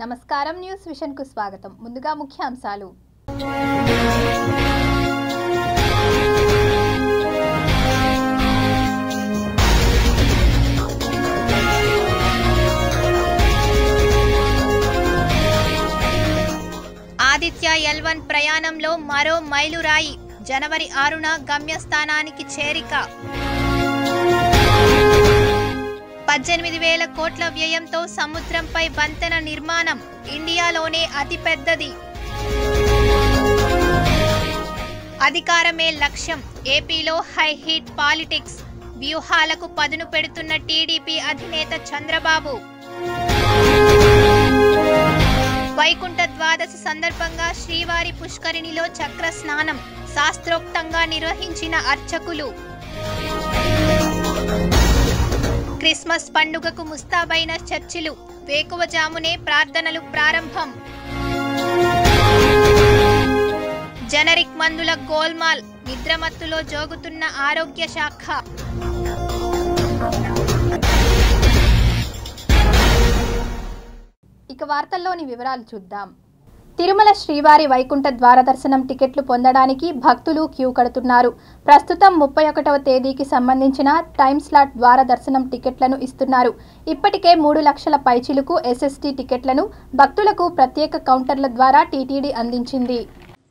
నమస్కారం news vision కు స్వాగతం. ముందుగా ముఖ్యాంశాలు. ఆదిత్య L1 ప్రయాణంలో మరో మైలురాయి. జనవరి 6న గమ్యస్థానానికి చేరిక. 18,000 కోట్ల వ్యయంతో సముద్రంపై వంతెన నిర్మాణం. ఇండియాలోనే అతిపెద్దది. అధికారమే లక్ష్యం. ఏపీలో హై హీట్ పాలిటిక్స్. వ్యూహాలకు పదును పెడుతున్న టీడీపీ అధినేత చంద్రబాబు. వైకుంఠ ద్వాదశి సందర్భంగా శ్రీవారి పుష్కరిణిలో చక్ర స్నానం. శాస్త్రోక్తంగా నిర్వహించిన అర్చకులు. క్రిస్మస్ పండుగకు ముస్తాబైన చర్చిలు. వేకువజామునే ప్రార్థనలు ప్రారంభం. జనరిక్ మందుల గోల్మాల్. నిద్రమత్తులో జోగుతున్న ఆరోగ్య శాఖ. ఇక వార్తల్లోని వివరాలు చూద్దాం. తిరుమల శ్రీవారి వైకుంఠ ద్వార దర్శనం టికెట్లు పొందడానికి భక్తులు క్యూ కడుతున్నారు. ప్రస్తుతం 31వ తేదీకి సంబంధించిన టైం స్లాట్ ద్వార దర్శనం టికెట్లను ఇస్తున్నారు. ఇప్పటికే 3 లక్షల పైచిలుకు SST టికెట్లను భక్తులకు ప్రత్యేక కౌంటర్ల ద్వారా టీటీడీ అందించింది.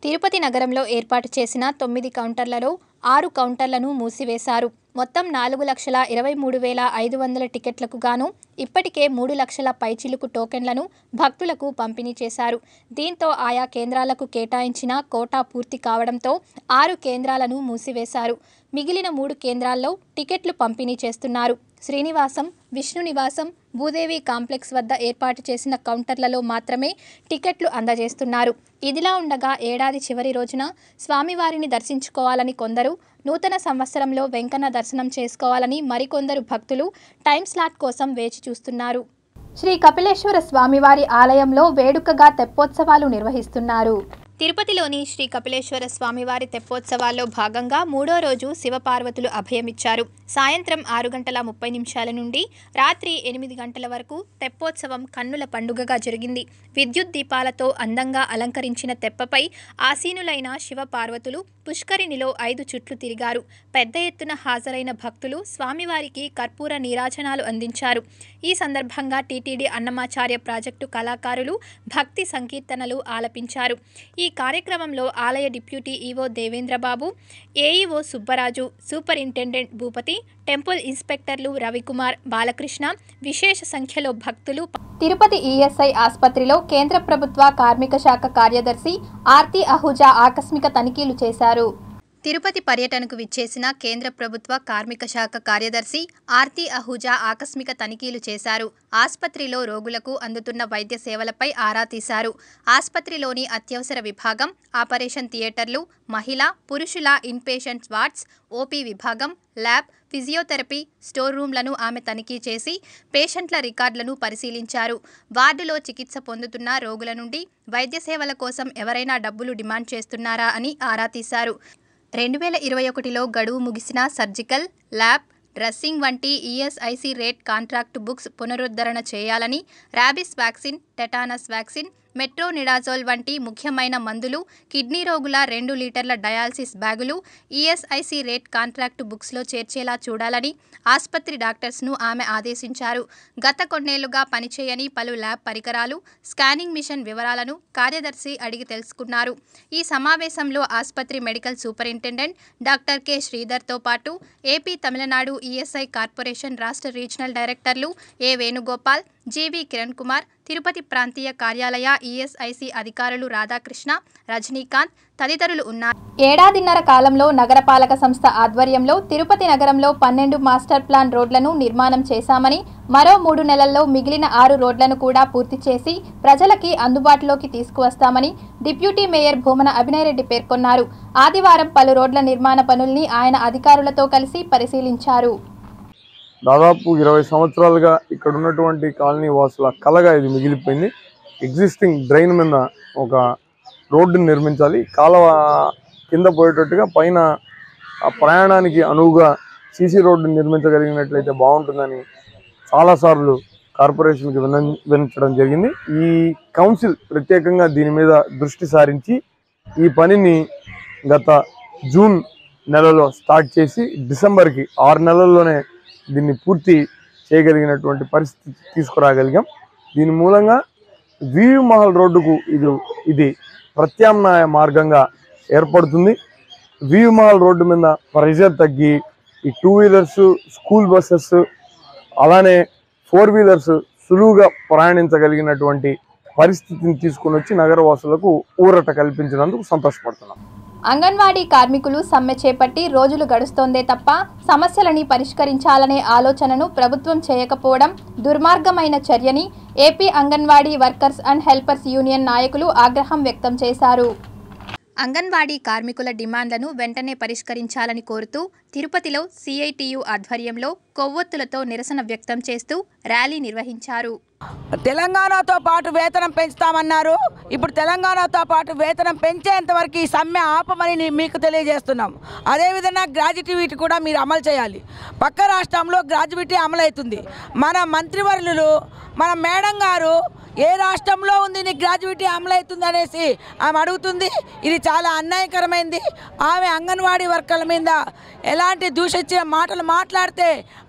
తిరుపతి నగరంలో ఏర్పాటు చేసిన 9 కౌంటర్లలో 6 కౌంటర్లను మూసివేశారు. మొత్తం 4,23,500 టికెట్లకు గాను ఇప్పటికే 3 లక్షల పైచిలుకు టోకెన్లను భక్తులకు పంపిణీ చేశారు. దీంతో ఆయా కేంద్రాలకు కేటాయించిన కోటా పూర్తి కావడంతో 6 కేంద్రాలను మూసివేశారు. మిగిలిన 3 కేంద్రాల్లో టికెట్లు పంపిణీ చేస్తున్నారు. శ్రీనివాసం, విష్ణు నివాసం, భూదేవి కాంప్లెక్స్ వద్ద ఏర్పాటు చేసిన కౌంటర్లలో మాత్రమే టికెట్లు అందజేస్తున్నారు. ఇదిలా ఉండగా ఏడాది చివరి రోజున స్వామివారిని దర్శించుకోవాలని కొందరు, నూతన సంవత్సరంలో వెంకన్న దర్శనం చేసుకోవాలని మరికొందరు భక్తులు టైం స్లాట్ కోసం వేచి చూస్తున్నారు. శ్రీ కపిలేశ్వర స్వామివారి ఆలయంలో వేడుకగా తెప్పోత్సవాలు నిర్వహిస్తున్నారు. తిరుపతిలోని శ్రీ కపిలేశ్వర స్వామివారి తెప్పోత్సవాల్లో భాగంగా 3వ రోజు శివపార్వతులు అభయమిచ్చారు. సాయంత్రం 6:30 నుండి రాత్రి 8 గంటల వరకు తెప్పోత్సవం కన్నుల పండుగగా జరిగింది. విద్యుత్ దీపాలతో అందంగా అలంకరించిన తెప్పపై ఆసీనులైన శివపార్వతులు పుష్కరిణిలో 5 చుట్లు తిరిగారు. పెద్ద ఎత్తున హాజరైన భక్తులు స్వామివారికి కర్పూర నీరాజనాలు అందించారు. ఈ సందర్భంగా టీటీడీ అన్నమాచార్య ప్రాజెక్టు కళాకారులు భక్తి సంకీర్తనలు ఆలపించారు. ఈ కార్యక్రమంలో ఆలయ deputy EO Devendrababu, AEO Subbaraju, superintendent Bhupathi, temple ఇన్స్పెక్టర్లు రవికుమార్, బాలకృష్ణ, విశేష సంఖ్యలో భక్తులు. తిరుపతి ఈఎస్ఐ ఆసుపత్రిలో కేంద్ర ప్రభుత్వ కార్మిక శాఖ కార్యదర్శి ఆర్తి అహూజా ఆకస్మిక తనిఖీలు చేశారు. తిరుపతి పర్యటనకు విచ్చేసిన కేంద్ర ప్రభుత్వ కార్మిక శాఖ కార్యదర్శి ఆర్తి అహూజా ఆకస్మిక తనిఖీలు చేశారు. ఆసుపత్రిలో రోగులకు అందుతున్న వైద్య సేవలపై ఆరా తీశారు. ఆసుపత్రిలోని అత్యవసర విభాగం, ఆపరేషన్ థియేటర్లు, మహిళా, పురుషుల ఇన్పేషెంట్ వార్డ్స్, ఓపీ విభాగం, ల్యాబ్, ఫిజియోథెరపీ, స్టోర్ రూమ్లను ఆమె తనిఖీ చేసి పేషెంట్ల రికార్డులను పరిశీలించారు. వార్డులో చికిత్స పొందుతున్న రోగుల నుండి వైద్య సేవల కోసం ఎవరైనా డబ్బులు డిమాండ్ చేస్తున్నారా అని ఆరా తీశారు. 2021లో గడువు ముగిసిన సర్జికల్, ల్యాబ్, డ్రెస్సింగ్ వంటి ఈఎస్ఐసి రేట్ కాంట్రాక్టు బుక్స్ పునరుద్ధరణ చేయాలని, rabies vaccine, tetanus vaccine, metronidazole వంటి ముఖ్యమైన మందులు, కిడ్నీ రోగుల 2 లీటర్ల డయాలసిస్ బ్యాగులు ఈఎస్ఐసి రేట్ కాంట్రాక్టు బుక్స్లో చేర్చేలా చూడాలని ఆసుపత్రి డాక్టర్స్ను ఆమె ఆదేశించారు. గత కొన్నేళ్లుగా పనిచేయని పలు ల్యాబ్ పరికరాలు, స్కానింగ్ మిషన్ వివరాలను కార్యదర్శి అడిగి తెలుసుకున్నారు. ఈ సమావేశంలో ఆసుపత్రి మెడికల్ సూపరింటెండెంట్ డాక్టర్ కె శ్రీధర్తో పాటు ఏపీ తమిళనాడు ఈఎస్ఐ కార్పొరేషన్ రాష్ట్ర రీజనల్ డైరెక్టర్లు ఏ వేణుగోపాల్, జీవి కిరణ్ కుమార్, తిరుపతి ప్రాంతీయ కార్యాలయ ఈఎస్ఐసి అధికారులు రాధాకృష్ణ, రజనీకాంత్ తదితరులు ఉన్నారు. ఏడాదిన్నర కాలంలో నగరపాలక సంస్థ ఆధ్వర్యంలో తిరుపతి నగరంలో 12 మాస్టర్ ప్లాన్ రోడ్లను నిర్మాణం చేశామని, మరో 3 నెలల్లో మిగిలిన 6 రోడ్లను కూడా పూర్తి చేసి ప్రజలకి అందుబాటులోకి తీసుకువస్తామని డిప్యూటీ మేయర్ భూమన అభినయ్ రెడ్డి పేర్కొన్నారు. ఆదివారం పలు రోడ్ల నిర్మాణ పనుల్ని ఆయన అధికారులతో కలిసి పరిశీలించారు. దాదాపు 20 సంవత్సరాలుగా ఇక్కడ ఉన్నటువంటి కాలనీ వాసుల కలగా ఇది మిగిలిపోయింది. ఎగ్జిస్టింగ్ డ్రైన్ మీద ఒక రోడ్డుని నిర్మించాలి, కాలువ కింద పోయేటట్టుగా పైన ప్రయాణానికి అనువుగా సీసీ రోడ్డుని నిర్మించగలిగినట్లయితే బాగుంటుందని చాలాసార్లు కార్పొరేషన్కి విన్నవించడం జరిగింది. ఈ కౌన్సిల్ ప్రత్యేకంగా దీని మీద దృష్టి సారించి ఈ పనిని గత జూన్ నెలలో స్టార్ట్ చేసి డిసెంబర్కి 6 నెలల్లోనే దీన్ని పూర్తి చేయగలిగినటువంటి పరిస్థితి తీసుకురాగలిగాం. దీని మూలంగా వీయు మహల్ రోడ్డుకు ఇది ప్రత్యామ్నాయ మార్గంగా ఏర్పడుతుంది. వీయు మహల్ రోడ్డు మీద ప్రెజర్ తగ్గి ఈ 2 వీలర్స్, స్కూల్ బస్సెస్, అలానే 4 వీలర్స్ సులువుగా ప్రయాణించగలిగినటువంటి పరిస్థితిని తీసుకుని వచ్చి నగరవాసులకు ఊరట కల్పించినందుకు సంతోషపడుతున్నాం. అంగన్వాడీ కార్మికులు సమ్మె చేపట్టి రోజులు గడుస్తోందే తప్ప సమస్యలని పరిష్కరించాలనే ఆలోచనను ప్రభుత్వం చేయకపోవడం దుర్మార్గమైన చర్యని AP anganwadi workers and helpers union నాయకులు ఆగ్రహం వ్యక్తం చేశారు. అంగన్వాడీ కార్మికుల డిమాండ్లను వెంటనే పరిష్కరించాలని కోరుతూ తిరుపతిలో సిఐటియు ఆధ్వర్యంలో కొవ్వొత్తులతో నిరసన వ్యక్తం చేస్తూ ర్యాలీ నిర్వహించారు. తెలంగాణతో పాటు వేతనం పెంచుతామన్నారు. ఇప్పుడు తెలంగాణతో పాటు వేతనం పెంచేంత వరకు ఈ సమ్మె ఆపమని మీకు తెలియజేస్తున్నాం. అదేవిధంగా గ్రాడ్యుయేటీ కూడా మీరు అమలు చేయాలి. పక్క రాష్ట్రంలో గ్రాడ్యుయేటీ అమలవుతుంది. మన మంత్రివర్యులు, మన మేడం గారు ఏ రాష్ట్రంలో ఉంది నీ గ్రాడ్యుయేటీ అమలవుతుంది అనేసి ఆమె అడుగుతుంది. ఇది చాలా అన్యాయకరమైంది. ఆమె అంగన్వాడీ వర్కర్ల మీద ఎలాంటి దూషించిన మాటలు మాట్లాడితే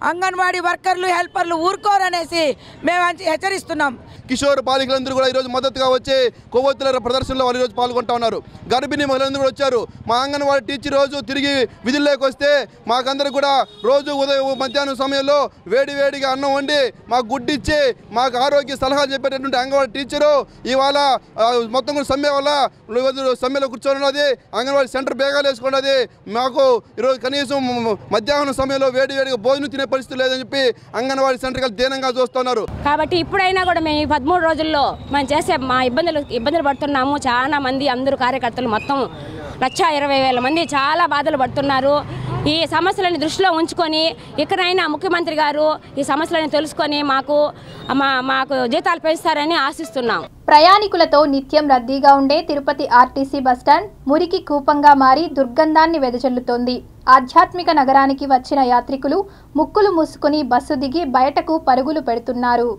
అంగన్వాడీ వర్కర్లు, హెల్పర్లు ఊరుకోరనేసి మేము హెచ్చరిస్తున్నాం. కిషోర్ బాలికలందరూ కూడా ఈరోజు మద్దతుగా వచ్చి కొవ్వొత్తుల ప్రదర్శనలో వాళ్ళు ఈరోజు పాల్గొంటా ఉన్నారు. గర్భిణీ మహిళలందరూ కూడా వచ్చారు. మా అంగన్వాడీ టీచర్ రోజు తిరిగి విధుల్లోకి వస్తే మాకందరూ కూడా రోజు ఉదయం మధ్యాహ్నం సమయంలో వేడిగా అన్నం వండి మాకు గుడ్డిచ్చి మాకు ఆరోగ్య సలహాలు చెప్పేటటువంటి అంగన్వాడీ టీచరు ఇవాళ మొత్తం కూడా సమ్మె వల్ల సమ్మెలో కూర్చొని అంగన్వాడీ సెంటర్ బేగాలు వేసుకున్నది. మాకు ఈరోజు కనీసం మధ్యాహ్నం సమయంలో వేడిగా భోజనం తినే పరిస్థితి లేదని చెప్పి అంగన్వాడీ సెంటర్కి దీనంగా చూస్తున్నారు. కాబట్టి ఇప్పుడైనా కూడా మేము 13 రోజుల్లో మనం చేసే మా ఇబ్బందులు పడుతున్నాము. చాలా మంది అందరూ కార్యకర్తలు మొత్తం 1,20,000 మంది చాలా బాధలు పడుతున్నారు. ఈ సమస్యలను దృష్టిలో ఉంచుకొని ఇకనైనా ముఖ్యమంత్రి గారు ఈ సమస్యలను తెలుసుకొని మాకు జీతాలు పెంచుతారని ఆశిస్తున్నాం. ప్రయాణికులతో నిత్యం రద్దీగా ఉండే తిరుపతి ఆర్టీసీ బస్టాండ్ మురికి కూపంగా మారి దుర్గంధాన్ని వెదజల్లుతోంది. ఆధ్యాత్మిక నగరానికి వచ్చిన యాత్రికులు ముక్కులు మూసుకుని బస్సు దిగి బయటకు పరుగులు పెడుతున్నారు.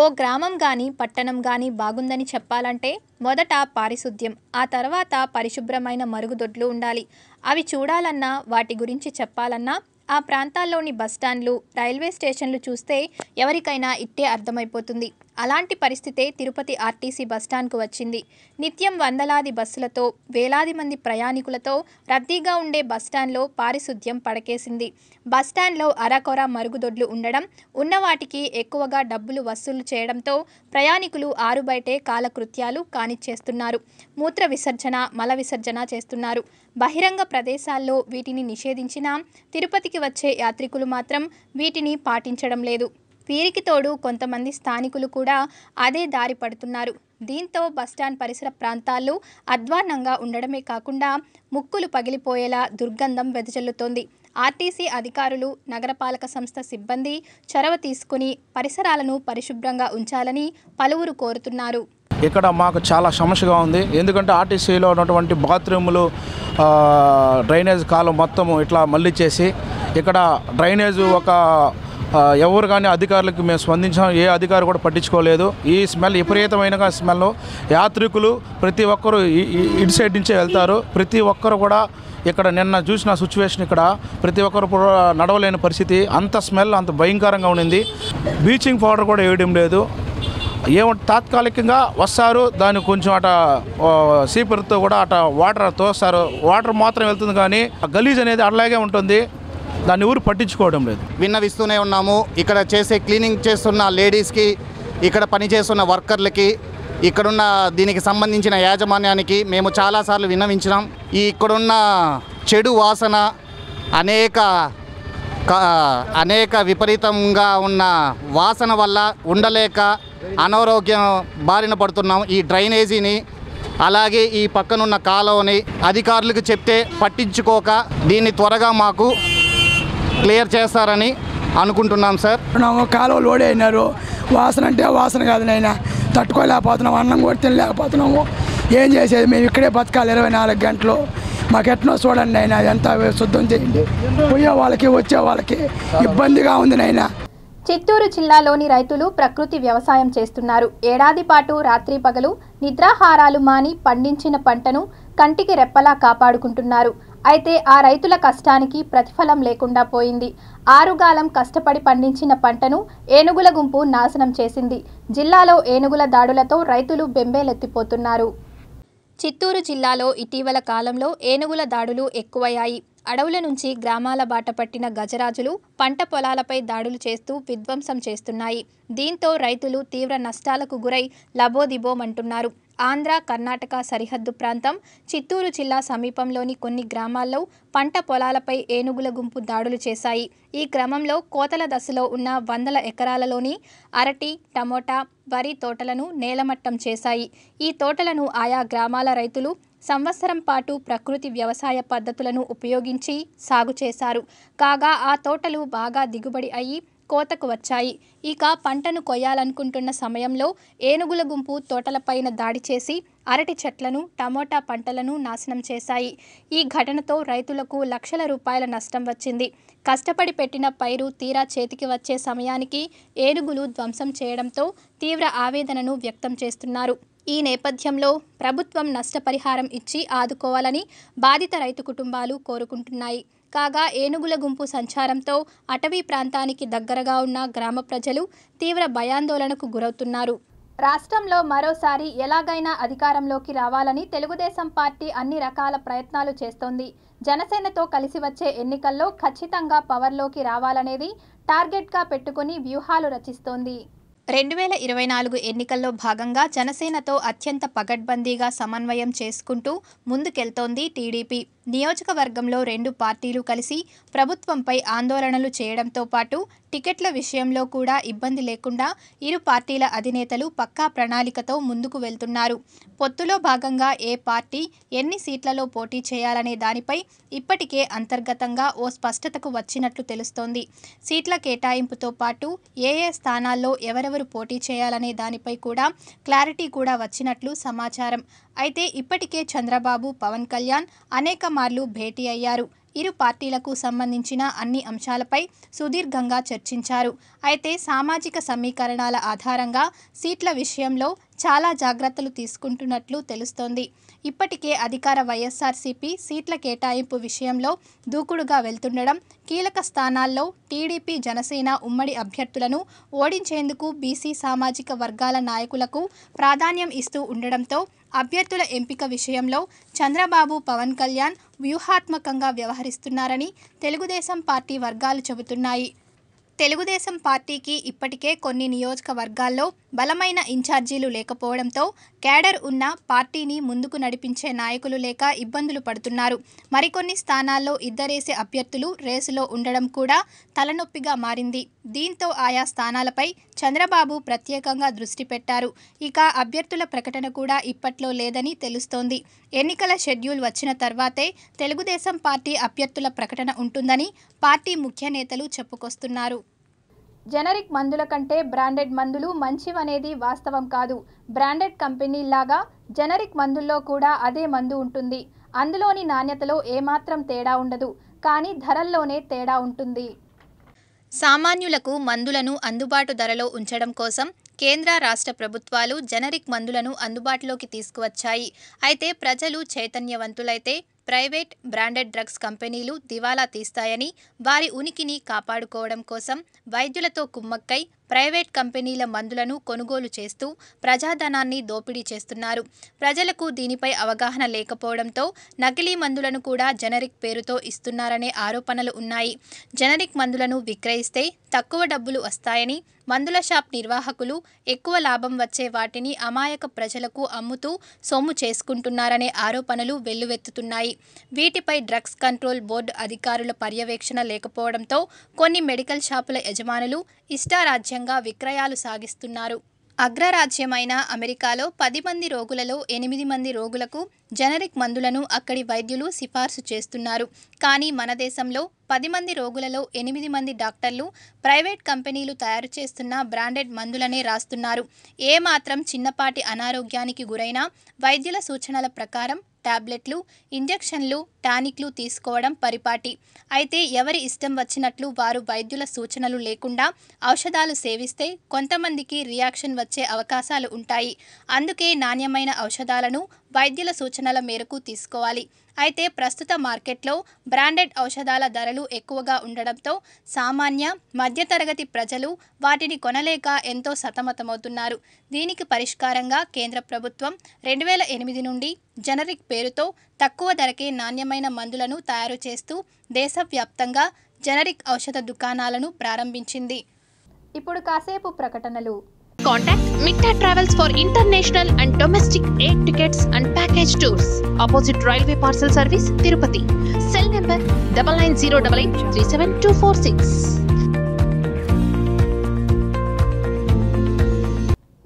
ఓ గ్రామం గాని పట్టణం గాని బాగుందని చెప్పాలంటే మొదట పారిశుద్ధ్యం, ఆ తర్వాత పరిశుభ్రమైన మరుగుదొడ్లు ఉండాలి. అవి చూడాలన్నా, వాటి గురించి చెప్పాలన్నా ఆ ప్రాంతాల్లోని బస్టాండ్లు, రైల్వే స్టేషన్లు చూస్తే ఎవరికైనా ఇట్టే అర్థమైపోతుంది. అలాంటి పరిస్థితే తిరుపతి ఆర్టీసీ బస్టాండ్కు వచ్చింది. నిత్యం వందలాది బస్సులతో, వేలాది మంది ప్రయాణికులతో రద్దీగా ఉండే బస్టాండ్లో పారిశుద్ధ్యం పడకేసింది. బస్టాండ్లో అరకొర మరుగుదొడ్లు ఉండడం, ఉన్న వాటికి ఎక్కువగా డబ్బులు వసూలు చేయడంతో ప్రయాణికులు ఆరుబయటే కాలకృత్యాలు కానిచ్చేస్తున్నారు. మూత్ర విసర్జన, మల విసర్జన చేస్తున్నారు. బహిరంగ ప్రదేశాల్లో వీటిని నిషేధించినా తిరుపతికి వచ్చే యాత్రికులు మాత్రం వీటిని పాటించడం లేదు. వీరికి తోడు కొంతమంది స్థానికులు కూడా అదే దారి పడుతున్నారు. దీంతో బస్టాండ్ పరిసర ప్రాంతాల్లో అధ్వాన్నంగా ఉండడమే కాకుండా ముక్కులు పగిలిపోయేలా దుర్గంధం వెదజల్లుతోంది. ఆర్టీసీ అధికారులు, నగరపాలక సంస్థ సిబ్బంది చొరవ తీసుకుని పరిసరాలను పరిశుభ్రంగా ఉంచాలని పలువురు కోరుతున్నారు. ఇక్కడ మాకు చాలా సమస్యగా ఉంది. ఎందుకంటే ఆర్టీసీలో ఉన్నటువంటి బాత్రూములు, డ్రైనేజ్ కాలం మొత్తం ఇట్లా మళ్ళీ చేసి ఇక్కడ డ్రైనేజ్ ఎవరు కానీ అధికారులకు మేము స్పందించాం, ఏ అధికారి కూడా పట్టించుకోలేదు. ఈ స్మెల్ విపరీతమైన స్మెల్. యాత్రికులు ప్రతి ఒక్కరు ఇటు సైడ్ నుంచే వెళ్తారు. ప్రతి ఒక్కరు కూడా ఇక్కడ నిన్న చూసిన సిచ్యువేషన్, ఇక్కడ ప్రతి ఒక్కరు కూడా నడవలేని పరిస్థితి. అంత స్మెల్ అంత భయంకరంగా ఉండింది. బ్లీచింగ్ పౌడర్ కూడా వేయడం లేదు. తాత్కాలికంగా వస్తారు, దాన్ని కొంచెం సీపర్తో కూడా వాటర్ తోస్తారు. వాటర్ మాత్రం వెళ్తుంది కానీ గలీజ్ అనేది అలాగే ఉంటుంది. దాన్ని ఊరు పట్టించుకోవడం లేదు. విన్నవిస్తూనే ఉన్నాము. ఇక్కడ చేసే క్లీనింగ్ చేస్తున్న లేడీస్కి, ఇక్కడ పనిచేస్తున్న వర్కర్లకి, ఇక్కడున్న దీనికి సంబంధించిన యాజమాన్యానికి మేము చాలాసార్లు విన్నవించినాం. ఇక్కడున్న చెడు వాసన, అనేక విపరీతంగా ఉన్న వాసన వల్ల ఉండలేక అనారోగ్యం బారిన పడుతున్నాం. ఈ డ్రైనేజీని, అలాగే ఈ పక్కనున్న కాలువని అధికారులకు చెప్తే పట్టించుకోక దీన్ని త్వరగా మాకు క్లియర్ చేస్తారని అనుకుంటున్నాం సార్. కాలువలు లోడే అయినారు. వాసన అంటే వాసన కాదు నైనా, తట్టుకోలేకపోతున్నాం. అన్నం కూడా తినలేకపోతున్నాము. ఏం చేసేది? మేము ఇక్కడే బతకాలి 24 గంటలు. మాకు ఎట్నో చూడండి అయినా, ఎంత శుద్ధం చేయండి. పోయే వాళ్ళకి వచ్చే వాళ్ళకి ఇబ్బందిగా ఉంది నైనా. చిత్తూరు జిల్లాలోని రైతులు ప్రకృతి వ్యవసాయం చేస్తున్నారు. ఏడాది పాటు రాత్రి పగలు నిద్రాహారాలు మాని పండించిన పంటను కంటికి రెప్పలా కాపాడుకుంటున్నారు. అయితే ఆ రైతుల కష్టానికి ప్రతిఫలం లేకుండా పోయింది. ఆరుగాలం కష్టపడి పండించిన పంటను ఏనుగుల గుంపు నాశనం చేసింది. జిల్లాలో ఏనుగుల దాడులతో రైతులు బెంబేలెత్తిపోతున్నారు. చిత్తూరు జిల్లాలో ఇటీవల కాలంలో ఏనుగుల దాడులు ఎక్కువయ్యాయి. అడవుల నుంచి గ్రామాల బాట పట్టిన గజరాజులు పంట పొలాలపై దాడులు చేస్తూ విధ్వంసం చేస్తున్నాయి. దీంతో రైతులు తీవ్ర నష్టాలకు గురై లబోదిబోమంటున్నారు. ఆంధ్ర కర్ణాటక సరిహద్దు ప్రాంతం చిత్తూరు జిల్లా సమీపంలోని కొన్ని గ్రామాల్లో పంట పొలాలపై ఏనుగుల గుంపు దాడులు చేశాయి. ఈ క్రమంలో కోతల దశలో ఉన్న వందల ఎకరాలలోని అరటి, టమోటా, వరి తోటలను నేలమట్టం చేశాయి. ఈ తోటలను ఆయా గ్రామాల రైతులు సంవత్సరం పాటు ప్రకృతి వ్యవసాయ పద్ధతులను ఉపయోగించి సాగు చేశారు. కాగా ఆ తోటలు బాగా దిగుబడి అయ్యి కోతకు వచ్చాయి. ఇక పంటను కొయ్యాలనుకుంటున్న సమయంలో ఏనుగుల గుంపు తోటలపైన దాడి చేసి అరటి చెట్లను, టమోటా పంటలను నాశనం చేశాయి. ఈ ఘటనతో రైతులకు లక్షల రూపాయల నష్టం వచ్చింది. కష్టపడి పెట్టిన పైరు తీరా చేతికి వచ్చే సమయానికి ఏనుగులు ధ్వంసం చేయడంతో తీవ్ర ఆవేదనను వ్యక్తం చేస్తున్నారు. ఈ నేపథ్యంలో ప్రభుత్వం నష్టపరిహారం ఇచ్చి ఆదుకోవాలని బాధిత రైతు కుటుంబాలు కోరుకుంటున్నాయి. కాగా ఏనుగుల గుంపు సంచారంతో అటవీ ప్రాంతానికి దగ్గరగా ఉన్న గ్రామ ప్రజలు తీవ్ర భయాందోళనకు గురవుతున్నారు. రాష్ట్రంలో మరోసారి ఎలాగైనా అధికారంలోకి రావాలని తెలుగుదేశం పార్టీ అన్ని రకాల ప్రయత్నాలు చేస్తోంది. జనసేనతో కలిసి వచ్చే ఎన్నికల్లో ఖచ్చితంగా పవర్లోకి రావాలనేది టార్గెట్గా పెట్టుకుని వ్యూహాలు రచిస్తోంది. 2024 ఎన్నికల్లో భాగంగా జనసేనతో అత్యంత పగడ్బందీగా సమన్వయం చేసుకుంటూ ముందుకెళ్తోంది టీడీపీ. నియోజకవర్గంలో రెండు పార్టీలు కలిసి ప్రభుత్వంపై ఆందోళనలు చేయడంతో పాటు టికెట్ల విషయంలో కూడా ఇబ్బంది లేకుండా ఇరు పార్టీల అధినేతలు పక్కా ప్రణాళికతో ముందుకు వెళ్తున్నారు. పొత్తులో భాగంగా ఏ పార్టీ ఎన్ని సీట్లలో పోటీ చేయాలనే దానిపై ఇప్పటికే అంతర్గతంగా ఓ స్పష్టతకు వచ్చినట్లు తెలుస్తోంది. సీట్ల కేటాయింపుతో పాటు ఏ స్థానాల్లో ఎవరెవరు పోటీ చేయాలనే దానిపై కూడా క్లారిటీ కూడా వచ్చినట్లు సమాచారం. అయితే ఇప్పటికే చంద్రబాబు, పవన్ కళ్యాణ్ అనేక మార్లు భేటీ అయ్యారు. ఇరు పార్టీలకు సంబంధించిన అన్ని అంశాలపై సుదీర్ఘంగా చర్చించారు. అయితే సామాజిక సమీకరణాల ఆధారంగా సీట్ల విషయంలో చాలా జాగ్రత్తలు తీసుకుంటున్నట్లు తెలుస్తోంది. ఇప్పటికే అధికార వైఎస్ఆర్సీపీ సీట్ల కేటాయింపు విషయంలో దూకుడుగా వెళ్తుండడం, కీలక స్థానాల్లో టీడీపీ, జనసేన ఉమ్మడి అభ్యర్థులను ఓడించేందుకు బీసీ సామాజిక వర్గాల నాయకులకు ప్రాధాన్యం ఇస్తూ ఉండడంతో అభ్యర్థుల ఎంపిక విషయంలో చంద్రబాబు, పవన్ కళ్యాణ్ వ్యూహాత్మకంగా వ్యవహరిస్తున్నారని తెలుగుదేశం పార్టీ వర్గాలు చెబుతున్నాయి. తెలుగుదేశం పార్టీకి ఇప్పటికే కొన్ని నియోజకవర్గాల్లో బలమైన ఇన్ఛార్జీలు లేకపోవడంతో క్యాడర్ ఉన్న పార్టీని ముందుకు నడిపించే నాయకులు లేక ఇబ్బందులు పడుతున్నారు. మరికొన్ని స్థానాల్లో ఇద్దరేసే అభ్యర్థులు రేసులో ఉండడం కూడా తలనొప్పిగా మారింది. దీంతో ఆయా స్థానాలపై చంద్రబాబు ప్రత్యేకంగా దృష్టి పెట్టారు. ఇక అభ్యర్థుల ప్రకటన కూడా ఇప్పట్లో లేదని తెలుస్తోంది. ఎన్నికల షెడ్యూల్ వచ్చిన తర్వాతే తెలుగుదేశం పార్టీ అభ్యర్థుల ప్రకటన ఉంటుందని పార్టీ ముఖ్య నేతలు చెప్పుకొస్తున్నారు. జనరిక్ మందుల కంటే బ్రాండెడ్ మందులు మంచివనేది వాస్తవం కాదు. బ్రాండెడ్ కంపెనీల్లాగా జనరిక్ మందుల్లో కూడా అదే మందు ఉంటుంది. అందులోని నాణ్యతలో ఏమాత్రం తేడా ఉండదు, కానీ ధరల్లోనే తేడా ఉంటుంది. సామాన్యులకు మందులను అందుబాటు ధరలో ఉంచడం కోసం కేంద్ర, రాష్ట్ర ప్రభుత్వాలు జనరిక్ మందులను అందుబాటులోకి తీసుకువచ్చాయి. అయితే ప్రజలు చైతన్యవంతులైతే ప్రైవేట్ బ్రాండెడ్ డ్రగ్స్ కంపెనీలు దివాలా తీస్తాయని, వారి ఉనికిని కాపాడుకోవడం కోసం వైద్యులతో కుమ్మక్కై ప్రైవేట్ కంపెనీల మందులను కొనుగోలు చేస్తూ ప్రజాధనాన్ని దోపిడీ చేస్తున్నారు. ప్రజలకు దీనిపై అవగాహన లేకపోవడంతో నకిలీ మందులను కూడా జనరిక్ పేరుతో ఇస్తున్నారనే ఆరోపణలు ఉన్నాయి. జనరిక్ మందులను విక్రయిస్తే తక్కువ డబ్బులు వస్తాయని, మందుల షాప్ నిర్వాహకులు ఎక్కువ లాభం వచ్చే వాటిని అమాయక ప్రజలకు అమ్ముతూ సొమ్ము చేసుకుంటున్నారనే ఆరోపణలు వెల్లువెత్తుతున్నాయి. వీటిపై డ్రగ్స్ కంట్రోల్ బోర్డు అధికారుల పర్యవేక్షణ లేకపోవడంతో కొన్ని మెడికల్ షాపుల యజమానులు ఇష్టారాజ్యంగా విక్రయాలు సాగిస్తున్నారు. అగ్రరాజ్యమైన అమెరికాలో 10 మంది రోగులలో 8 మంది రోగులకు జనరిక్ మందులను అక్కడి వైద్యులు సిఫార్సు చేస్తున్నారు. కానీ మన దేశంలో 10 మంది రోగులలో 8 మంది డాక్టర్లు ప్రైవేట్ కంపెనీలు తయారు చేస్తున్న బ్రాండెడ్ మందులనే రాస్తున్నారు. ఏ మాత్రం చిన్నపాటి అనారోగ్యానికి గురైనా వైద్యుల సూచనల ప్రకారం టాబ్లెట్లు, ఇంజెక్షన్లు, టానిక్లు తీసుకోవడం పరిపాటి. అయితే ఎవరి ఇష్టం వచ్చినట్లు వారు వైద్యుల సూచనలు లేకుండా ఔషధాలు సేవిస్తే కొంతమందికి రియాక్షన్ వచ్చే అవకాశాలు ఉంటాయి. అందుకే నాణ్యమైన ఔషధాలను వైద్యుల సూచనల మేరకు తీసుకోవాలి. అయితే ప్రస్తుత మార్కెట్లో బ్రాండెడ్ ఔషధాల ధరలు ఎక్కువగా ఉండడంతో సామాన్య, మధ్యతరగతి ప్రజలు వాటిని కొనలేక ఎంతో సతమతమవుతున్నారు. దీనికి పరిష్కారంగా కేంద్ర ప్రభుత్వం 2008 నుండి జనరిక్ పేరుతో తక్కువ ధరకే నాణ్యమైన మందులను తయారు చేస్తూ దేశవ్యాప్తంగా జనరిక్ ఔషధ దుకాణాలను ప్రారంభించింది. ఇప్పుడు కాసేపు ప్రకటనలు. Contact Mikta Travels for international and domestic air tickets and package tours. Opposite Railway Parcel Service, Tirupati. Cell number 9908837246.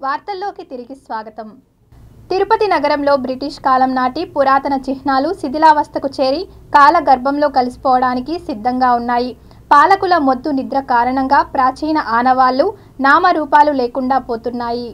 వార్తల్లోకి తిరిగి స్వాగతం. తిరుపతి నగరంలో బ్రిటిష్ కాలం నాటి పురాతన చిహ్నాలు శిథిలావస్థకు చేరి కాలగర్భంలో కలిసిపోవడానికి సిద్ధంగా ఉన్నాయి. పాలకుల మొద్దు నిద్ర కారణంగా ప్రాచీన ఆనవాళ్లు, నామరూపాలు లేకుండా పోతున్నాయి.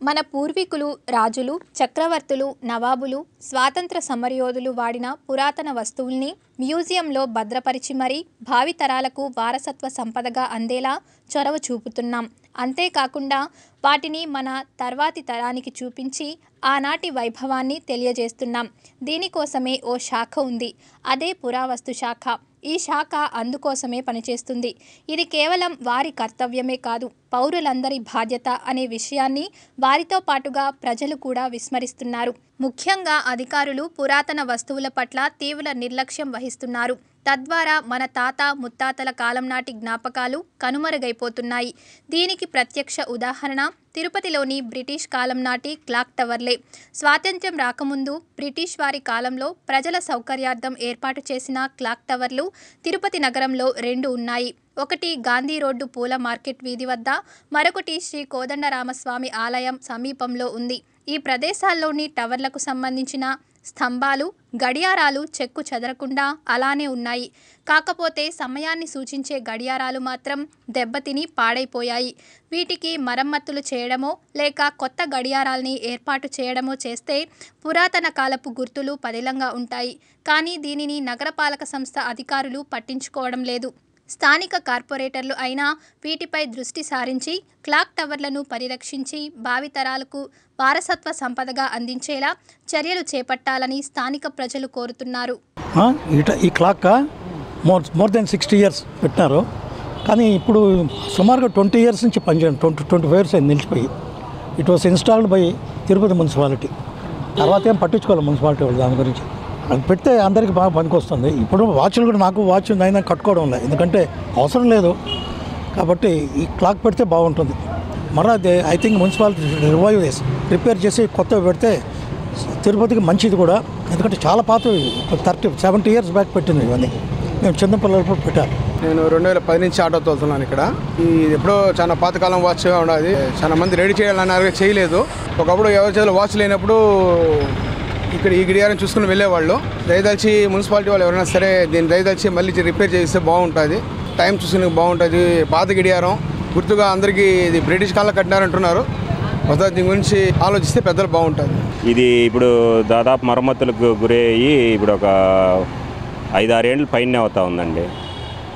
మన పూర్వీకులు, రాజులు, చక్రవర్తులు, నవాబులు, స్వాతంత్ర సమరయోధులు వాడిన పురాతన వస్తువుల్ని మ్యూజియంలో భద్రపరిచి మరీ భావితరాలకు వారసత్వ సంపదగా అందేలా చొరవ చూపుతున్నాం. అంతేకాకుండా వాటిని మన తర్వాతి తరానికి చూపించి ఆనాటి వైభవాన్ని తెలియజేస్తున్నాం. దీనికోసమే ఓ శాఖ ఉంది, అదే పురావస్తు శాఖ. ఈ శాఖ అందుకోసమే పనిచేస్తుంది. ఇది కేవలం వారి కర్తవ్యమే కాదు, పౌరులందరి బాధ్యత అనే విషయాన్ని వారితో పాటుగా ప్రజలు కూడా విస్మరిస్తున్నారు. ముఖ్యంగా అధికారులు పురాతన వస్తువుల పట్ల తీవ్ర నిర్లక్ష్యం వహిస్తున్నారు. తద్వారా మన తాత ముత్తాతల కాలం నాటి జ్ఞాపకాలు కనుమరుగైపోతున్నాయి. దీనికి ప్రత్యక్ష ఉదాహరణ తిరుపతిలోని బ్రిటిష్ కాలం నాటి క్లాక్ టవర్లే. స్వాతంత్ర్యం రాకముందు బ్రిటిష్ వారి కాలంలో ప్రజల సౌకర్యార్థం ఏర్పాటు చేసిన క్లాక్ టవర్లు తిరుపతి నగరంలో 2 ఉన్నాయి. ఒకటి గాంధీ రోడ్డు పూల మార్కెట్ వీధి వద్ద, మరొకటి శ్రీ కోదండరామస్వామి ఆలయం సమీపంలో ఉంది. ఈ ప్రదేశాల్లోని టవర్లకు సంబంధించిన స్తంభాలు, గడియారాలు చెక్కు చెదరకుండా అలానే ఉన్నాయి. కాకపోతే సమయాన్ని సూచించే గడియారాలు మాత్రం దెబ్బతిని పాడైపోయాయి. వీటికి మరమ్మతులు చేయడమో లేక కొత్త గడియారాల్ని ఏర్పాటు చేయడమో చేస్తే పురాతన కాలపు గుర్తులు పదిలంగా ఉంటాయి. కానీ దీనిని నగరపాలక సంస్థ అధికారులు పట్టించుకోవడం లేదు. స్థానిక కార్పొరేటర్లు అయినా వీటిపై దృష్టి సారించి క్లాక్ టవర్లను పరిరక్షించి భావితరాలకు వారసత్వ సంపదగా అందించేలా చర్యలు చేపట్టాలని స్థానిక ప్రజలు కోరుతున్నారు. ఈ క్లాక్ మోర్ దెన్ 60 years పెట్టినారు, కానీ ఇప్పుడు సుమారుగా 20 years నుంచి పనిచేయండి, 25 years అయింది నిలిచిపోయి. It was installed by Tirupati municipality. తర్వాత ఏం పట్టించుకోవాలి మున్సిపాలిటీ వాళ్ళు దాని గురించి. అది పెడితే అందరికీ బాగా పనికొస్తుంది. ఇప్పుడు వాచ్లు కూడా నాకు వాచ్ అయినా కట్టుకోవడం లేదు, ఎందుకంటే అవసరం లేదు కాబట్టి ఈ క్లాక్ పెడితే బాగుంటుంది. మరలా ఐ థింక్ మున్సిపాలిటీ రిపేర్ చేసి కొత్తవి పెడితే తిరుపతికి మంచిది కూడా, ఎందుకంటే చాలా పాతవి 70 years బ్యాక్ పెట్టింది. ఇవన్నీ మేము చిన్నపిల్లలు పెట్టారు. నేను 2010 నుంచి ఆటో తోలుతున్నాను ఇక్కడ. ఈ ఎప్పుడో చాలా పాతకాలం వాచ్గా ఉండదు, చాలా మంది రెడీ చేయాలన్నారు, చేయలేదు. ఒకప్పుడు ఎవరి చేతిలో వాచ్ లేనప్పుడు ఇక్కడ ఈ గడియారం చూసుకుని వెళ్ళేవాళ్ళు. దయదలిచి మున్సిపాలిటీ వాళ్ళు ఎవరైనా సరే దీన్ని దయదలిచి మళ్ళీ రిపేర్ చేస్తే బాగుంటుంది, టైం చూసుకునే బాగుంటుంది. పాత గడియారం గుర్తుగా అందరికీ ఇది బ్రిటిష్ కాలంలో కట్టినారంటున్నారు. మొత్తం దీని గురించి ఆలోచిస్తే పెద్దలు బాగుంటుంది. ఇది ఇప్పుడు దాదాపు మరమ్మతులకు గురయ్యి ఇప్పుడు ఒక 5-6 ఏళ్ళు పైనే అవుతా ఉందండి,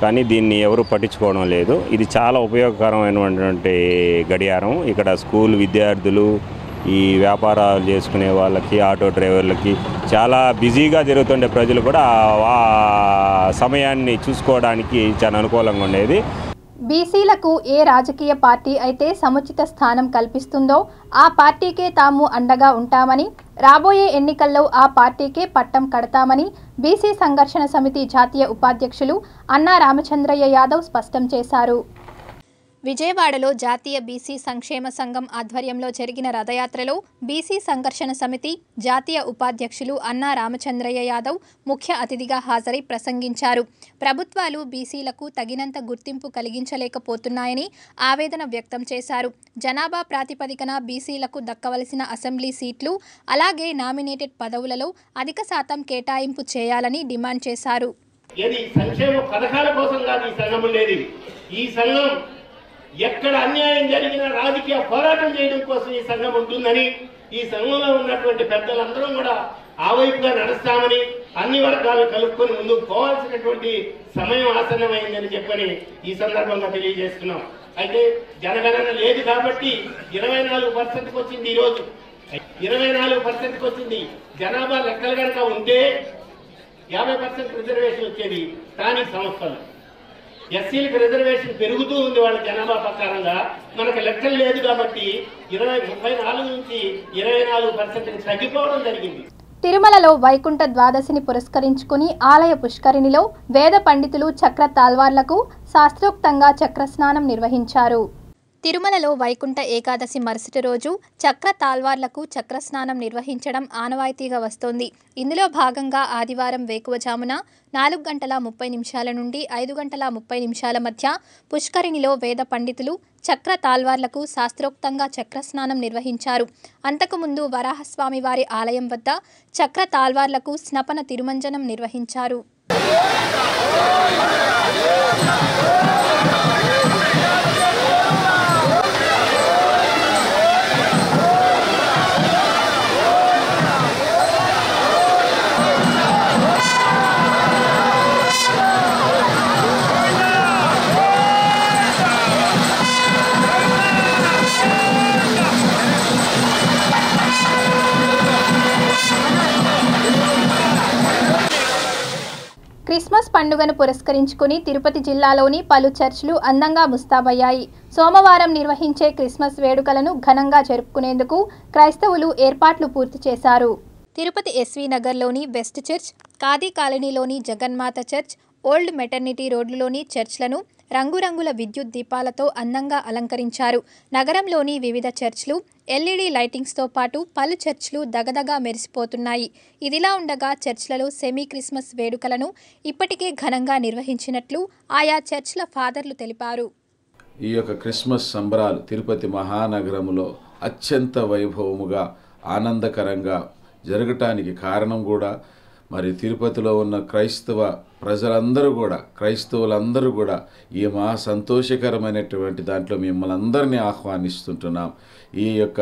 కానీ దీన్ని ఎవరు పట్టించుకోవడం లేదు. ఇది చాలా ఉపయోగకరమైనటువంటి గడియారం. ఇక్కడ స్కూల్ విద్యార్థులు, ఈ వ్యాపారాలు చేసుకునే వాళ్ళకి, ఆటో డ్రైవర్లకి, చాలా బిజీగా తిరుగుతుండే ప్రజలు కూడా ఆ సమయాన్ని చూసుకోవడానికి చాలా అనుకూలంగా ఉండేది. బీసీలకు ఏ రాజకీయ పార్టీ అయితే సముచిత స్థానం కల్పిస్తుందో ఆ పార్టీకే తాము అండగా ఉంటామని, రాబోయే ఎన్నికల్లో ఆ పార్టీకే పట్టం కడతామని బీసీ సంఘర్షణ సమితి జాతీయ ఉపాధ్యక్షులు అన్నా రామచంద్రయ్య యాదవ్ స్పష్టం చేశారు. విజయవాడలో జాతీయ బీసీ సంక్షేమ సంఘం ఆధ్వర్యంలో జరిగిన రథయాత్రలో బీసీ సంఘర్షణ సమితి జాతీయ ఉపాధ్యక్షులు అన్నా రామచంద్రయ్య యాదవ్ ముఖ్య అతిథిగా హాజరై ప్రసంగించారు. ప్రభుత్వాలు బీసీలకు తగినంత గుర్తింపు కలిగించలేకపోతున్నాయని ఆవేదన వ్యక్తం చేశారు. జనాభా ప్రాతిపదికన బీసీలకు దక్కవలసిన అసెంబ్లీ సీట్లు, అలాగే నామినేటెడ్ పదవులలో అధిక శాతం కేటాయింపు చేయాలని డిమాండ్ చేశారు. ఈ సంఘం ఎక్కడ అన్యాయం జరిగినా రాజకీయ పోరాటం చేయడం కోసం ఈ సంఘం ఉంటుందని, ఈ సంఘంలో ఉన్నటువంటి పెద్దలందరూ కూడా ఆ వైపుగా నడుస్తామని అన్ని వర్గాలు కలుపుకొని ముందుకు పోవాల్సినటువంటి సమయం ఆసన్నమైందని చెప్పని ఈ సందర్భంగా తెలియజేస్తున్నాం. అయితే జనగణన లేదు కాబట్టి 24%కి వచ్చింది. ఈరోజు 24%కి వచ్చింది. జనాభా లెక్కలు కనుక ఉంటే 50% రిజర్వేషన్ వచ్చేది స్థానిక సంస్థలు. ఎస్సీలకు రిజర్వేషన్ పెరుగుతూ ఉంది వాళ్ళ జనాభా ప్రకారంగా. మనకు లెక్కలు లేదు కాబట్టి 34 నుంచి 24%కి తగ్గిపోవడం జరిగింది. తిరుమలలో వైకుంఠ ద్వాదశిని పురస్కరించుకుని ఆలయ పుష్కరిణిలో వేద పండితులు చక్ర తాల్వార్లకు శాస్త్రోక్తంగా చక్రస్నానం నిర్వహించారు. తిరుమలలో వైకుంఠ ఏకాదశి మరుసటి రోజు చక్ర తాల్వార్లకు చక్రస్నానం నిర్వహించడం ఆనవాయితీగా వస్తోంది. ఇందులో భాగంగా ఆదివారం వేకువజామున 4:30 నుండి 5:30 మధ్య పుష్కరిణిలో వేద పండితులు చక్ర తాల్వార్లకు శాస్త్రోక్తంగా చక్రస్నానం నిర్వహించారు. అంతకుముందు వరాహస్వామి వారి ఆలయం వద్ద చక్ర తాల్వార్లకు స్నపన తిరుమంజనం నిర్వహించారు. క్రిస్మస్ పండుగను పురస్కరించుకుని తిరుపతి జిల్లాలోని పలు చర్చిలు అందంగా ముస్తాబయ్యాయి. సోమవారం నిర్వహించే క్రిస్మస్ వేడుకలను ఘనంగా జరుపుకునేందుకు క్రైస్తవులు ఏర్పాట్లు పూర్తి చేశారు. తిరుపతి ఎస్వి నగర్లోని వెస్ట్ చర్చ్, ఖాదీ కాలనీలోని జగన్మాత చర్చ్, ఓల్డ్ మెటర్నిటీ రోడ్లులోని చర్చ్లను రంగురంగుల విద్యుత్ దీపాలతో అందంగా అలంకరించారు. నగరంలోని వివిధ చర్చ్లు ఎల్ఈడీ లైటింగ్స్తో పాటు పలు చర్చ్లు దగదగా మెరిసిపోతున్నాయి. ఇదిలా ఉండగా చర్చ్లలో సెమీ క్రిస్మస్ వేడుకలను ఇప్పటికే ఘనంగా నిర్వహించినట్లు ఆయా చర్చ్ల ఫాదర్లు తెలిపారు. ఈ యొక్క క్రిస్మస్ సంబరాలు తిరుపతి మహానగరంలో అత్యంత వైభవముగా ఆనందకరంగా జరగటానికి కారణం కూడా మరి తిరుపతిలో ఉన్న క్రైస్తవులందరూ కూడా ఈ మహా సంతోషకరమైనటువంటి దాంట్లో మిమ్మల్ని అందరినీ ఆహ్వానిస్తుంటున్నాం. ఈ యొక్క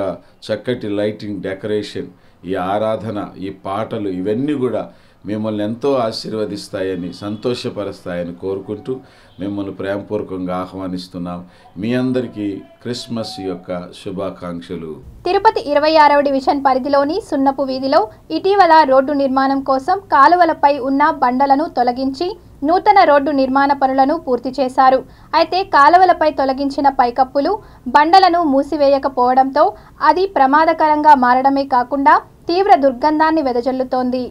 చక్కటి లైటింగ్, డెకరేషన్, ఈ ఆరాధన, ఈ పాటలు ఇవన్నీ కూడా మిమ్మల్ని ఎంతో ఆశీర్వదిస్తాయని, సంతోషపరుస్తాయని కోరుకుంటూ మిమ్మల్ని ప్రేమపూర్వకంగా ఆహ్వానిస్తున్నాం. మీ అందరికీ క్రిస్మస్ యొక్క శుభాకాంక్షలు. తిరుపతి 26వ డివిజన్ పరిధిలోని సున్నపు వీధిలో ఇటీవల రోడ్డు నిర్మాణం కోసం కాలువలపై ఉన్న బండలను తొలగించి నూతన రోడ్డు నిర్మాణ పనులను పూర్తి చేశారు. అయితే కాలువలపై తొలగించిన పైకప్పులు బండలను మూసివేయకపోవడంతో అది ప్రమాదకరంగా మారడమే కాకుండా తీవ్ర దుర్గంధాన్ని వెదజల్లుతోంది.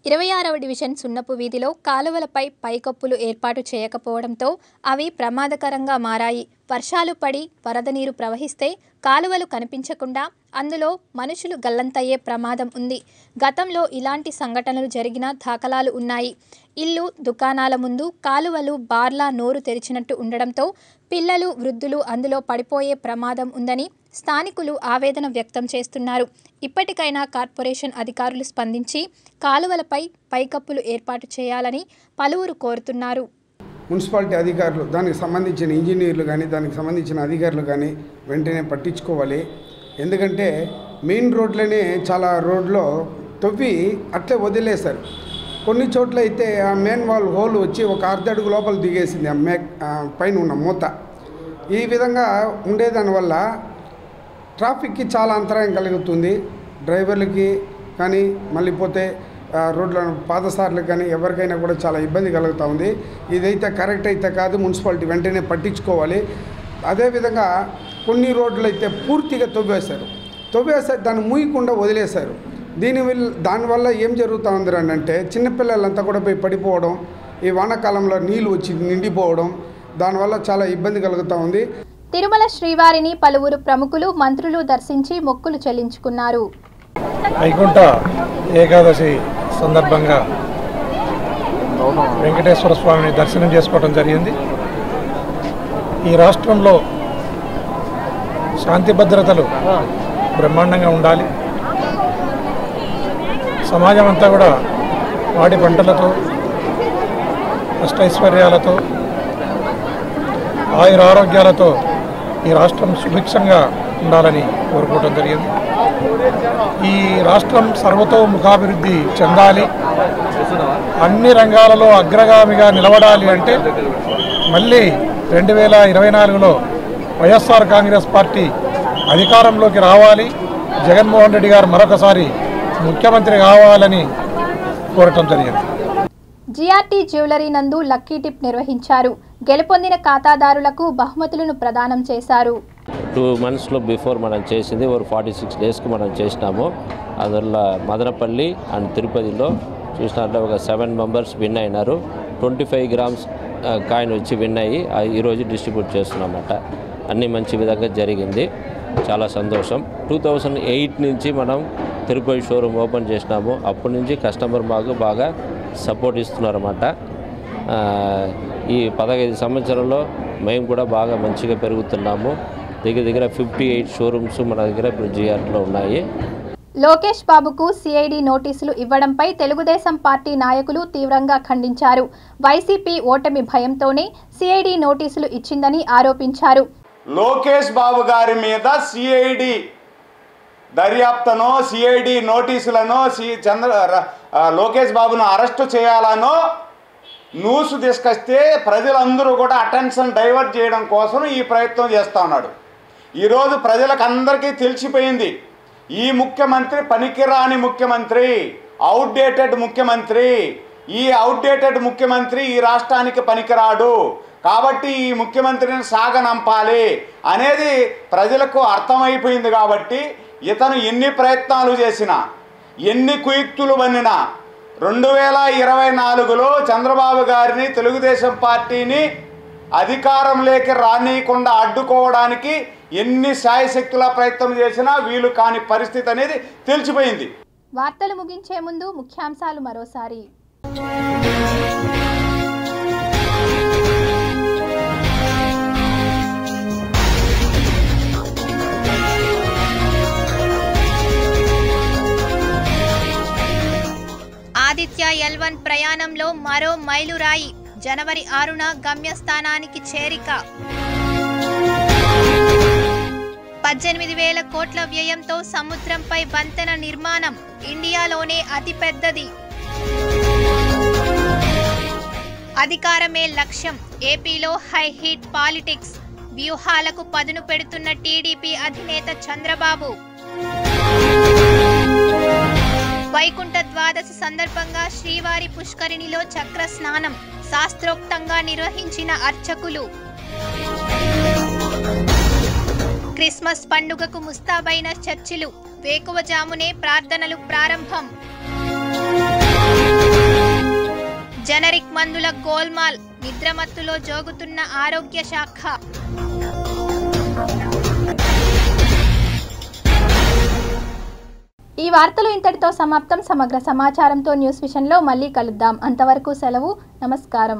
26వ డివిజన్ సున్నపు వీధిలో కాలువలపై పైకప్పులు ఏర్పాటు చేయకపోవడంతో అవి ప్రమాదకరంగా మారాయి. వర్షాలు పడి వరద నీరు ప్రవహిస్తే కాలువలు కనిపించకుండా అందులో మనుషులు గల్లంతయ్యే ప్రమాదం ఉంది. గతంలో ఇలాంటి సంఘటనలు జరిగిన దాఖలాలు ఉన్నాయి. ఇల్లు, దుకాణాల ముందు కాలువలు బార్లా నోరు తెరిచినట్టు ఉండడంతో పిల్లలు, వృద్ధులు అందులో పడిపోయే ప్రమాదం ఉందని స్థానికులు ఆవేదన వ్యక్తం చేస్తున్నారు. ఇప్పటికైనా కార్పొరేషన్ అధికారులు స్పందించి కాలువలపై పైకప్పులు ఏర్పాటు చేయాలని పలువురు కోరుతున్నారు. మున్సిపాలిటీ అధికారులు, దానికి సంబంధించిన ఇంజనీర్లు కానీ, దానికి సంబంధించిన అధికారులు కానీ వెంటనే పట్టించుకోవాలి. ఎందుకంటే మెయిన్ రోడ్లనే చాలా రోడ్లో తవ్వి అట్లే వదిలేశారు. కొన్ని చోట్ల అయితే ఆ మెయిన్ వాల్ హోల్ వచ్చి ఒక అర్ధ అడుగు లోపల దిగేసింది ఆ పైన ఉన్న మూత. ఈ విధంగా ఉండేదానివల్ల ట్రాఫిక్కి చాలా అంతరాయం కలుగుతుంది. డ్రైవర్లకి కానీ, మళ్ళీ పోతే రోడ్ల పాదసారులకు కానీ ఎవరికైనా కూడా చాలా ఇబ్బంది కలుగుతూ ఉంది. ఇదైతే కరెక్ట్ అయితే కాదు, మున్సిపాలిటీ వెంటనే పట్టించుకోవాలి. అదేవిధంగా కొన్ని రోడ్లు అయితే పూర్తిగా తవ్వేశారు, దాన్ని మూయకుండా వదిలేశారు. దానివల్ల ఏం జరుగుతూ ఉంది అంటే చిన్నపిల్లలంతా కూడా పోయి పడిపోవడం, ఈ వానాకాలంలో నీళ్ళు వచ్చి నిండిపోవడం, దానివల్ల చాలా ఇబ్బంది కలుగుతూ ఉంది. తిరుమల శ్రీవారిని పలువురు ప్రముఖులు, మంత్రులు దర్శించి మొక్కులు చెల్లించుకున్నారు. వైకుంఠ ఏకాదశి సందర్భంగా వెంకటేశ్వర స్వామిని దర్శనం చేసుకోవడం జరిగింది. ఈ రాష్ట్రంలో శాంతి భద్రతలు బ్రహ్మాండంగా ఉండాలి. సమాజం అంతా కూడా వాడి పంటలతో, అష్టైశ్వర్యాలతో, ఆయురారోగ్యాలతో ఈ రాష్ట్రం సుభిక్షంగా ఉండాలని కోరుకోవడం జరిగింది. ఈ రాష్ట్రం సర్వతోముఖాభివృద్ధి చెందాలి, అన్ని రంగాలలో అగ్రగామిగా నిలబడాలి అంటే మళ్ళీ 2024లో వైఎస్ఆర్ కాంగ్రెస్ పార్టీ అధికారంలోకి రావాలి, జగన్మోహన్ రెడ్డి గారు మరొకసారి ముఖ్యమంత్రి కావాలని కోరటం జరిగింది. జిఆర్టీ జ్యువెలరీ నందు లక్కీ టిప్ నిర్వహించారు. గెలుపొందిన ఖాతాదారులకు బహుమతులను ప్రదానం చేశారు. 2 monthsలో బిఫోర్ మనం చేసింది 46 daysకి మనం చేసినాము. అందువల్ల మదనపల్లి అండ్ తిరుపతిలో చూసినట్లే ఒక 7 members విన్ అయినారు. 25 grams కాయిన్ వచ్చి విన్ అయ్యి ఈరోజు డిస్ట్రిబ్యూట్ చేస్తున్నామన్నమాట. అన్నీ మంచి విధంగా జరిగింది, చాలా సంతోషం. 2008 నుంచి మనం తిరుపతి షోరూమ్ ఓపెన్ చేసినాము. అప్పటి నుంచి కస్టమర్ మాకు బాగా సపోర్ట్ ఇస్తున్నారన్నమాట. ఈ 15 సంవత్సరంలో మేము కూడా బాగా మంచిగా పెరుగుతున్నాము. దగ్గర 58 షోరూమ్స్ మన దగ్గర ఇప్పుడు జిఆర్టీలో ఉన్నాయి. లోకేష్ బాబుకు సిఐడి నోటీసులు ఇవ్వడంపై తెలుగుదేశం పార్టీ నాయకులు తీవ్రంగా ఖండించారు. వైసీపీ ఓటమి భయంతోనే సిఐడి నోటీసులు ఇచ్చిందని ఆరోపించారు. లోకేష్ బాబు గారి మీద సిఐడి దర్యాప్తునో సిఐడి నోటీసులను లోకేష్ బాబును అరెస్టు చేయాలనో న్యూస్ తీసుకొస్తే ప్రజలందరూ కూడా అటెన్షన్ డైవర్ట్ చేయడం కోసం ఈ ప్రయత్నం చేస్తూ ఉన్నాడు. ఈరోజు ప్రజలకు అందరికీ తెలిసిపోయింది, ఈ ముఖ్యమంత్రి పనికిరాని ముఖ్యమంత్రి, అవుట్డేటెడ్ ముఖ్యమంత్రి. ఈ అవుట్డేటెడ్ ముఖ్యమంత్రి ఈ రాష్ట్రానికి పనికిరాడు, కాబట్టి ఈ ముఖ్యమంత్రిని సాగనంపాలి అనేది ప్రజలకు అర్థమైపోయింది. కాబట్టి ఇతను ఎన్ని ప్రయత్నాలు చేసినా, ఎన్ని కుయుక్తులు బన్నినా 2024లో చంద్రబాబు గారిని, తెలుగుదేశం పార్టీని అధికారంలోకి రానియకుండా అడ్డుకోవడానికి ఎన్ని శాయశక్తుల ప్రయత్నం చేసినా వీలు కాని పరిస్థితి అనేది తెలిసిపోయింది. వార్తలు ముగించే ముందు ముఖ్యాంశాలు మరోసారి. ఆదిత్య L1 ప్రయాణంలో మరో మైలురాయి. జనవరి 6న గమ్యస్థానానికి చేరిక. 18,000 కోట్ల వ్యయంతో సముద్రంపై వంతెన నిర్మాణం, ఇండియాలోనే అతిపెద్దది. అధికారమే లక్ష్యం. ఏపీలో హై హీట్ పాలిటిక్స్. వ్యూహాలకు పదును పెడుతున్న టీడీపీ అధినేత చంద్రబాబు. వైకుంఠ ద్వాదశి సందర్భంగా శ్రీవారి పుష్కరిణిలో చక్ర స్నానం. శాస్త్రోక్తంగా నిర్వహించిన అర్చకులు. క్రిస్మస్ పండుగకు ముస్తాబైన చర్చిలు. వేకువజామునే ప్రార్థనలు ప్రారంభం. జనరిక్ మందుల గోల్మాల్. నిద్రమత్తులో జోగుతున్న ఆరోగ్య శాఖ. ఈ వార్తలు ఇంతటితో సమాప్తం. సమగ్ర సమాచారంతో న్యూస్ విషన్లో మళ్ళీ కలుద్దాం. అంతవరకు సెలవు. నమస్కారం.